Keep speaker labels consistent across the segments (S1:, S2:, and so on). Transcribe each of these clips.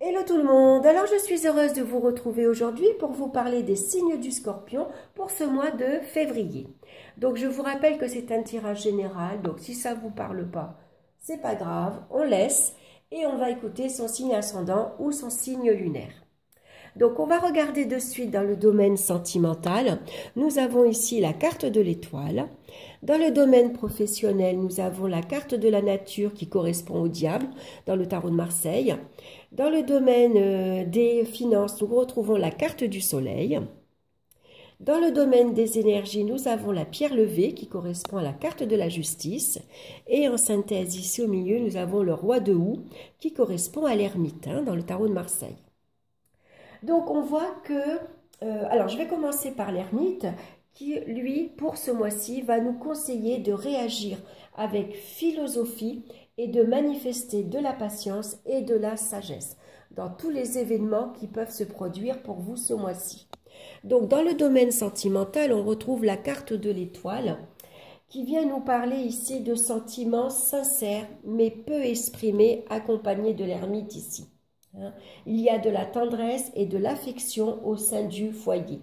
S1: Hello tout le monde, alors je suis heureuse de vous retrouver aujourd'hui pour vous parler des signes du Scorpion pour ce mois de février. Donc je vous rappelle que c'est un tirage général, donc si ça ne vous parle pas, c'est pas grave, on laisse et on va écouter son signe ascendant ou son signe lunaire. Donc on va regarder de suite dans le domaine sentimental. Nous avons ici la carte de l'étoile. Dans le domaine professionnel, nous avons la carte de la nature qui correspond au diable dans le tarot de Marseille. Dans le domaine des finances, nous retrouvons la carte du soleil. Dans le domaine des énergies, nous avons la pierre levée qui correspond à la carte de la justice. Et en synthèse, ici au milieu, nous avons le roi de houx qui correspond à l'ermite dans le tarot de Marseille. Donc on voit que, alors je vais commencer par l'ermite qui lui pour ce mois-ci va nous conseiller de réagir avec philosophie et de manifester de la patience et de la sagesse dans tous les événements qui peuvent se produire pour vous ce mois-ci. Donc dans le domaine sentimental, on retrouve la carte de l'étoile qui vient nous parler ici de sentiments sincères mais peu exprimés accompagnés de l'ermite ici. Il y a de la tendresse et de l'affection au sein du foyer.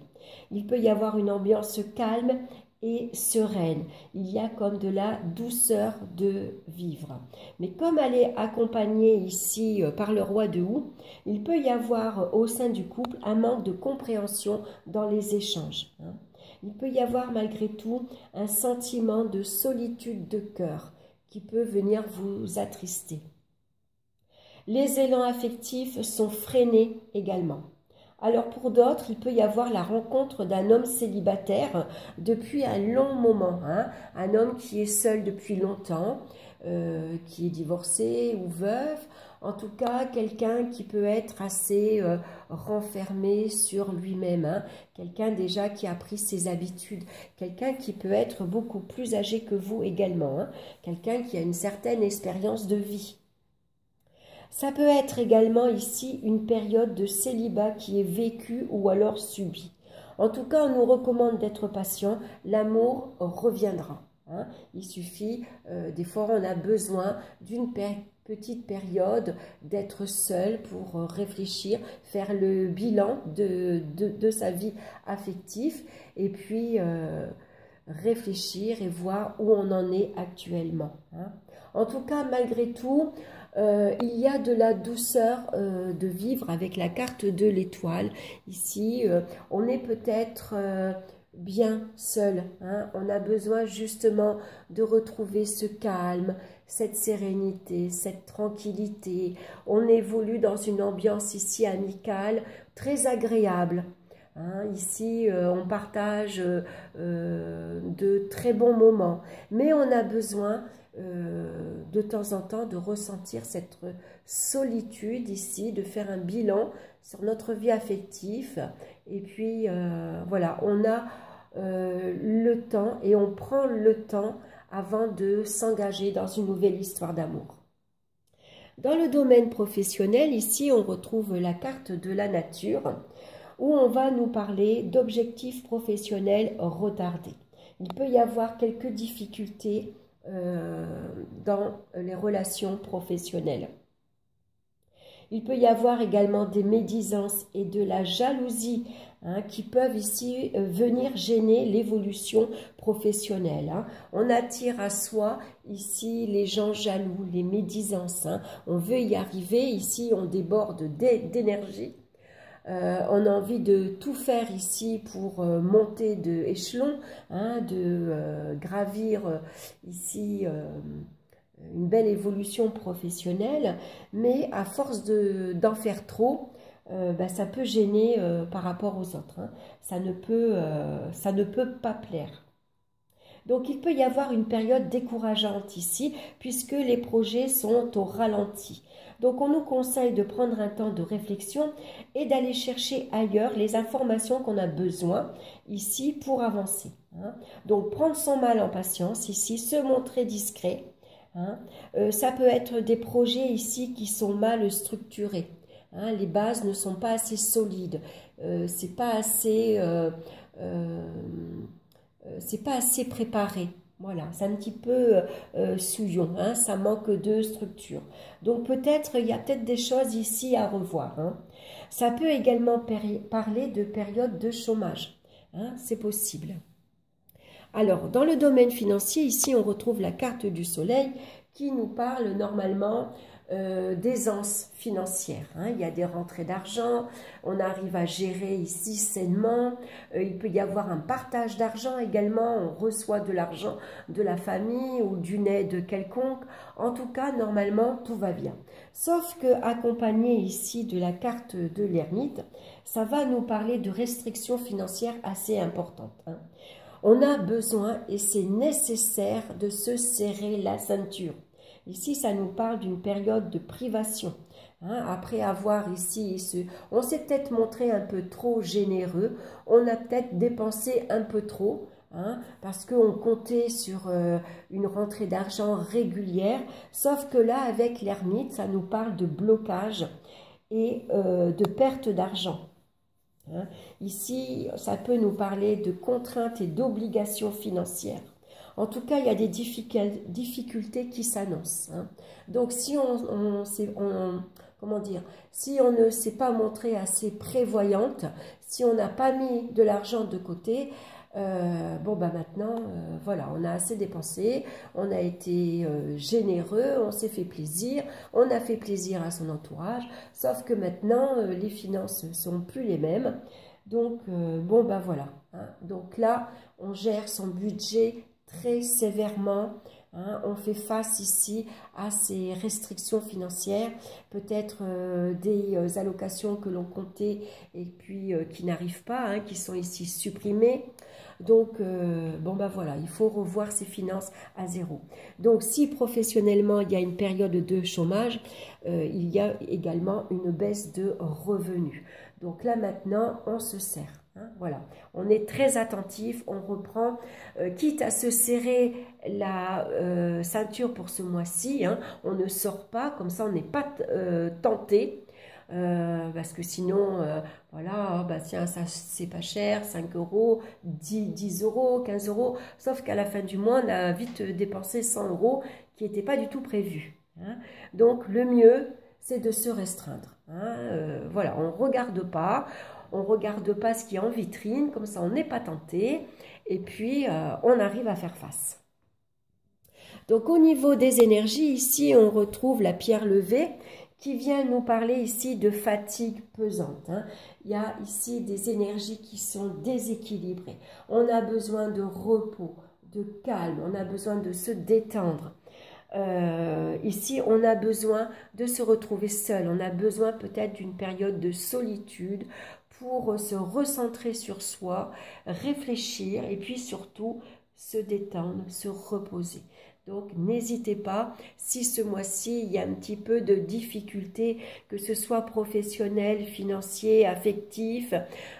S1: Il peut y avoir une ambiance calme et sereine. Il y a comme de la douceur de vivre. Mais comme elle est accompagnée ici par le roi de houx, il peut y avoir au sein du couple un manque de compréhension dans les échanges. Il peut y avoir malgré tout un sentiment de solitude de cœur qui peut venir vous attrister. Les élans affectifs sont freinés également. Alors pour d'autres, il peut y avoir la rencontre d'un homme célibataire depuis un long moment. Un homme qui est seul depuis longtemps, qui est divorcé ou veuf. En tout cas, quelqu'un qui peut être assez renfermé sur lui-même. Quelqu'un déjà qui a pris ses habitudes. Quelqu'un qui peut être beaucoup plus âgé que vous également. Quelqu'un qui a une certaine expérience de vie. Ça peut être également ici une période de célibat qui est vécue ou alors subie. En tout cas, on nous recommande d'être patient, l'amour reviendra. Il suffit, des fois on a besoin d'une petite période d'être seul pour réfléchir, faire le bilan de sa vie affective et puis réfléchir et voir où on en est actuellement. En tout cas, malgré tout, il y a de la douceur de vivre avec la carte de l'étoile. Ici, on est peut-être bien seul. On a besoin justement de retrouver ce calme, cette sérénité, cette tranquillité. On évolue dans une ambiance ici amicale, très agréable. Ici, on partage de très bons moments, mais on a besoin de temps en temps de ressentir cette solitude ici, de faire un bilan sur notre vie affective et puis voilà, on a le temps et on prend le temps avant de s'engager dans une nouvelle histoire d'amour. Dans le domaine professionnel, ici on retrouve la carte de la nature où on va nous parler d'objectifs professionnels retardés. Il peut y avoir quelques difficultés dans les relations professionnelles. Il peut y avoir également des médisances et de la jalousie qui peuvent ici venir gêner l'évolution professionnelle. On attire à soi ici les gens jaloux, les médisances. On veut y arriver, ici on déborde d'énergie. On a envie de tout faire ici pour monter de échelon, de gravir ici une belle évolution professionnelle, mais à force d'en faire trop, ça peut gêner par rapport aux autres. Ça ne peut pas plaire. Donc il peut y avoir une période décourageante ici, puisque les projets sont au ralenti. Donc on nous conseille de prendre un temps de réflexion et d'aller chercher ailleurs les informations qu'on a besoin ici pour avancer. Donc prendre son mal en patience ici, se montrer discret. Ça peut être des projets ici qui sont mal structurés. Les bases ne sont pas assez solides. C'est pas assez préparé. Voilà, c'est un petit peu souillon, hein, ça manque de structure. Donc peut-être, il y a peut-être des choses ici à revoir, hein. Ça peut également parler de période de chômage, hein, c'est possible. Alors, dans le domaine financier, ici, on retrouve la carte du soleil qui nous parle normalement d'aisance financière, hein. Il y a des rentrées d'argent, on arrive à gérer ici sainement, il peut y avoir un partage d'argent également, on reçoit de l'argent de la famille ou d'une aide quelconque. En tout cas, normalement, tout va bien. Sauf que accompagné ici de la carte de l'ermite, ça va nous parler de restrictions financières assez importantes, hein. On a besoin, et c'est nécessaire, de se serrer la ceinture. Ici, ça nous parle d'une période de privation, hein. Après avoir ici, on s'est peut-être montré un peu trop généreux, on a peut-être dépensé un peu trop, hein, parce qu'on comptait sur une rentrée d'argent régulière, sauf que là, avec l'ermite, ça nous parle de blocage et de perte d'argent. Hein. Ici, ça peut nous parler de contraintes et d'obligations financières. En tout cas, il y a des difficultés qui s'annoncent, hein. Donc, si comment dire, si on ne s'est pas montré assez prévoyante, si on n'a pas mis de l'argent de côté, bon, bah maintenant, voilà, on a assez dépensé, on a été généreux, on s'est fait plaisir, on a fait plaisir à son entourage, sauf que maintenant, les finances ne sont plus les mêmes. Donc, bon, bah voilà, hein. Donc là, on gère son budget très sévèrement, hein. On fait face ici à ces restrictions financières, peut-être des allocations que l'on comptait et puis qui n'arrivent pas, hein, qui sont ici supprimées. Donc, bon ben voilà, il faut revoir ses finances à zéro. Donc, si professionnellement, il y a une période de chômage, il y a également une baisse de revenus. Donc là, maintenant, on se serre, hein, voilà. On est très attentif, on reprend, quitte à se serrer la ceinture pour ce mois-ci, hein, on ne sort pas, comme ça, on n'est pas tenté. Parce que sinon, voilà, bah tiens, ça c'est pas cher, 5 euros, 10 euros, 15 euros, sauf qu'à la fin du mois, on a vite dépensé 100 euros qui n'étaient pas du tout prévus, hein. Donc, le mieux, c'est de se restreindre, hein. Voilà, on ne regarde pas ce qui est en vitrine, comme ça on n'est pas tenté, et puis on arrive à faire face. Donc, au niveau des énergies, ici, on retrouve la pierre levée, qui vient nous parler ici de fatigue pesante, hein. Il y a ici des énergies qui sont déséquilibrées. On a besoin de repos, de calme, on a besoin de se détendre. Ici, on a besoin de se retrouver seul, on a besoin peut-être d'une période de solitude pour se recentrer sur soi, réfléchir et puis surtout se détendre, se reposer. Donc, n'hésitez pas, si ce mois-ci, il y a un petit peu de difficulté, que ce soit professionnel, financier, affectif,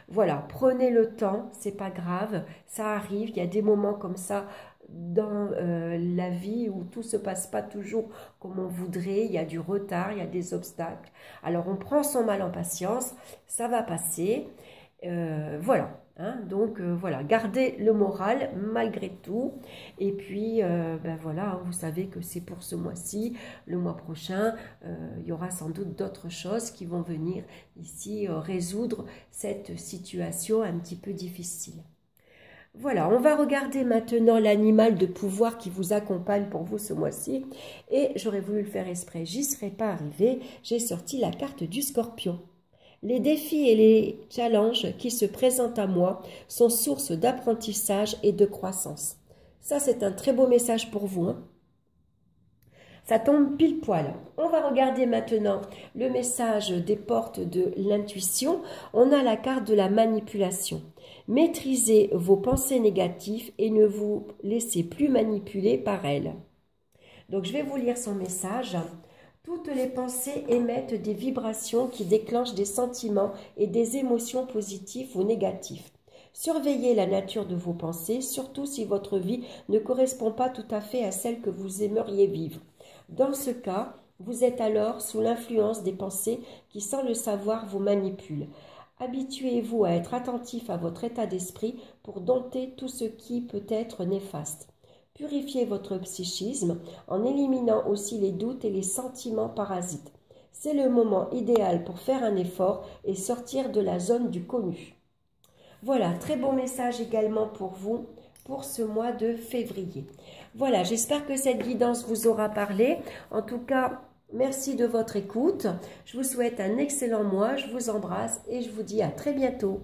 S1: voilà, prenez le temps, c'est pas grave, ça arrive, il y a des moments comme ça dans la vie où tout se passe pas toujours comme on voudrait, il y a du retard, il y a des obstacles. Alors, on prend son mal en patience, ça va passer, voilà. Hein, donc voilà, gardez le moral malgré tout. Et puis ben voilà, hein, vous savez que c'est pour ce mois-ci. Le mois prochain, il y aura sans doute d'autres choses qui vont venir ici résoudre cette situation un petit peu difficile. Voilà, on va regarder maintenant l'animal de pouvoir qui vous accompagne pour vous ce mois-ci. Et j'aurais voulu le faire exprès, j'y serais pas arrivée. J'ai sorti la carte du Scorpion. Les défis et les challenges qui se présentent à moi sont source d'apprentissage et de croissance. Ça, c'est un très beau message pour vous, hein. Ça tombe pile poil. On va regarder maintenant le message des portes de l'intuition. On a la carte de la manipulation. Maîtrisez vos pensées négatives et ne vous laissez plus manipuler par elles. Donc, je vais vous lire son message. Toutes les pensées émettent des vibrations qui déclenchent des sentiments et des émotions positives ou négatives. Surveillez la nature de vos pensées, surtout si votre vie ne correspond pas tout à fait à celle que vous aimeriez vivre. Dans ce cas, vous êtes alors sous l'influence des pensées qui, sans le savoir, vous manipulent. Habituez-vous à être attentif à votre état d'esprit pour dompter tout ce qui peut être néfaste. Purifiez votre psychisme en éliminant aussi les doutes et les sentiments parasites. C'est le moment idéal pour faire un effort et sortir de la zone du connu. Voilà, très bon message également pour vous pour ce mois de février. Voilà, j'espère que cette guidance vous aura parlé. En tout cas, merci de votre écoute. Je vous souhaite un excellent mois, je vous embrasse et je vous dis à très bientôt.